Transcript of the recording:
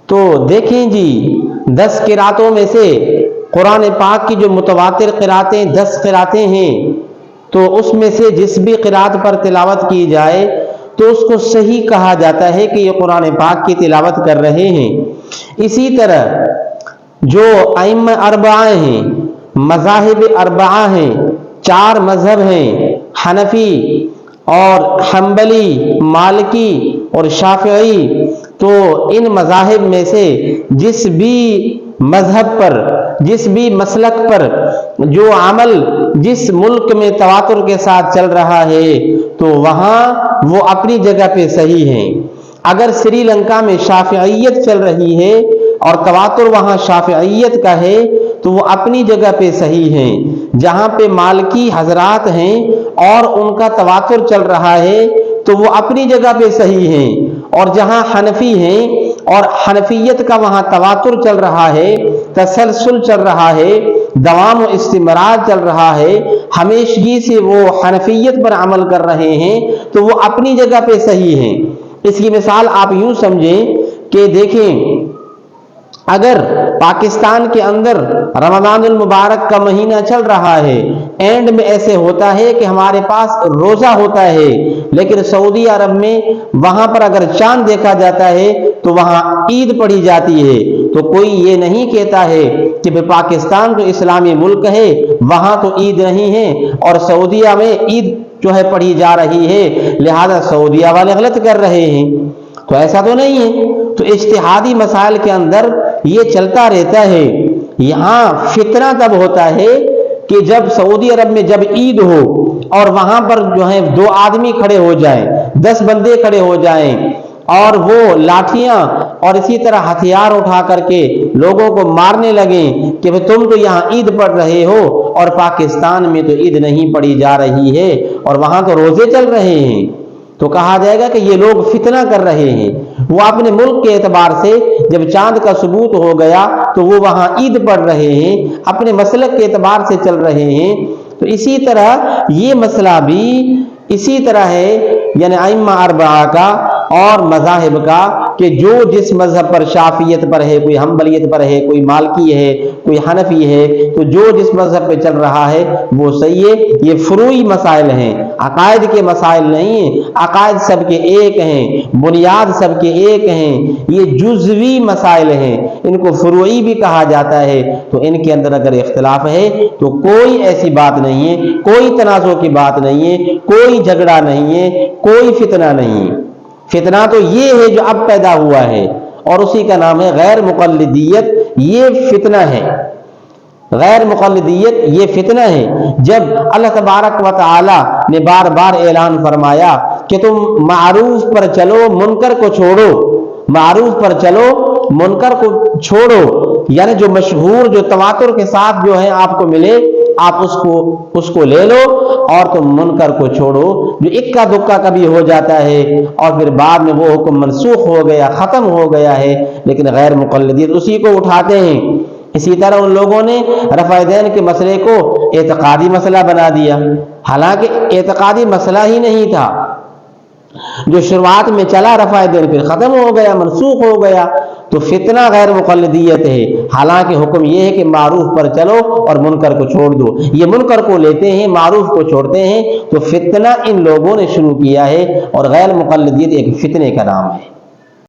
تو دیکھیں جی 10 قراتوں میں سے قرآن پاک کی جو متواتر قراتیں 10 قراتیں ہیں، تو اس میں سے جس بھی قرات پر تلاوت کی جائے تو اس کو صحیح کہا جاتا ہے کہ یہ قرآن پاک کی تلاوت کر رہے ہیں۔ اسی طرح جو ائمہ اربعہ ہیں، مذاہب اربعہ ہیں، 4 مذہب ہیں، حنفی اور حنبلی، مالکی اور شافعی، تو ان مذاہب میں سے جس بھی مذہب پر، جس بھی مسلک پر جو عمل جس ملک میں تواتر کے ساتھ چل رہا ہے تو وہاں وہ اپنی جگہ پہ صحیح ہیں۔ اگر سری لنکا میں شافعیت چل رہی ہے اور تواتر وہاں شافعیت کا ہے تو وہ اپنی جگہ پہ صحیح ہیں۔ جہاں پہ مالکی حضرات ہیں اور ان کا تواتر چل رہا ہے تو وہ اپنی جگہ پہ صحیح ہیں، اور جہاں حنفی ہیں اور حنفیت کا وہاں تواتر چل رہا ہے، تسلسل چل رہا ہے، دوام و استمرار چل رہا ہے، ہمیشگی سے وہ حنفیت پر عمل کر رہے ہیں، تو وہ اپنی جگہ پہ صحیح ہیں۔ اس کی مثال آپ یوں سمجھیں کہ دیکھیں، اگر پاکستان کے اندر رمضان المبارک کا مہینہ چل رہا ہے، اینڈ میں ایسے ہوتا ہے کہ ہمارے پاس روزہ ہوتا ہے، لیکن سعودی عرب میں وہاں پر اگر چاند دیکھا جاتا ہے تو وہاں عید پڑھی جاتی ہے، تو کوئی یہ نہیں کہتا ہے کہ پاکستان تو اسلامی ملک ہے، وہاں تو عید نہیں ہے اور سعودیہ میں عید جو ہے پڑھی جا رہی ہے، لہذا سعودیہ والے غلط کر رہے ہیں۔ تو ایسا تو نہیں ہے۔ تو اجتہادی مسائل کے اندر یہ چلتا رہتا ہے۔ یہاں فتنہ تب ہوتا ہے کہ جب سعودی عرب میں جب عید ہو اور وہاں پر جو ہے 2 آدمی کھڑے ہو جائیں، 10 بندے کھڑے ہو جائیں اور وہ لاٹھیاں اور اسی طرح ہتھیار اٹھا کر کے لوگوں کو مارنے لگیں کہ تم تو یہاں عید پڑھ رہے ہو اور پاکستان میں تو عید نہیں پڑھی جا رہی ہے اور وہاں تو روزے چل رہے ہیں، تو کہا جائے گا کہ یہ لوگ فتنہ کر رہے ہیں۔ وہ اپنے ملک کے اعتبار سے جب چاند کا ثبوت ہو گیا تو وہ وہاں عید پڑھ رہے ہیں، اپنے مسلک کے اعتبار سے چل رہے ہیں۔ تو اسی طرح یہ مسئلہ بھی اسی طرح ہے، یعنی ائمہ اربعہ کا اور مذاہب کا، کہ جو جس مذہب پر، شافعیت پر ہے، کوئی حنبلیت پر ہے، کوئی مالکی ہے، کوئی حنفی ہے، تو جو جس مذہب پہ چل رہا ہے وہ صحیح ہے۔ یہ فروعی مسائل ہیں، عقائد کے مسائل نہیں ہیں۔ عقائد سب کے ایک ہیں، بنیاد سب کے ایک ہیں، یہ جزوی مسائل ہیں، ان کو فروعی بھی کہا جاتا ہے۔ تو ان کے اندر اگر اختلاف ہے تو کوئی ایسی بات نہیں ہے، کوئی تنازع کی بات نہیں ہے، کوئی جھگڑا نہیں ہے، کوئی فتنہ نہیں ہے۔ فتنہ تو یہ ہے جو اب پیدا ہوا ہے اور اسی کا نام ہے غیر مقلدیت۔ یہ فتنہ ہے، غیر مقلدیت یہ فتنہ ہے۔ جب اللہ تبارک و تعالی نے بار بار اعلان فرمایا کہ تم معروف پر چلو، منکر کو چھوڑو، معروف پر چلو، منکر کو چھوڑو، یعنی جو مشہور، جو تواتر کے ساتھ جو ہے آپ کو ملے آپ اس کو لے لو، اور تم منکر کو چھوڑو جو اکا دکا کبھی ہو جاتا ہے اور پھر بعد میں وہ حکم منسوخ ہو گیا، ختم ہو گیا ہے، لیکن غیر مقلدیت اسی کو اٹھاتے ہیں۔ اسی طرح ان لوگوں نے رفع دین کے مسئلے کو اعتقادی مسئلہ بنا دیا، حالانکہ اعتقادی مسئلہ ہی نہیں تھا۔ جو شروعات میں چلا رفع دین پھر ختم ہو گیا، منسوخ ہو گیا، تو فتنہ غیر مقلدیت ہے۔ حالانکہ حکم یہ ہے کہ معروف پر چلو اور منکر کو چھوڑ دو۔ یہ منکر کو لیتے ہیں، معروف کو چھوڑتے ہیں، تو فتنہ ان لوگوں نے شروع کیا ہے، اور غیر مقلدیت ایک فتنے کا نام ہے۔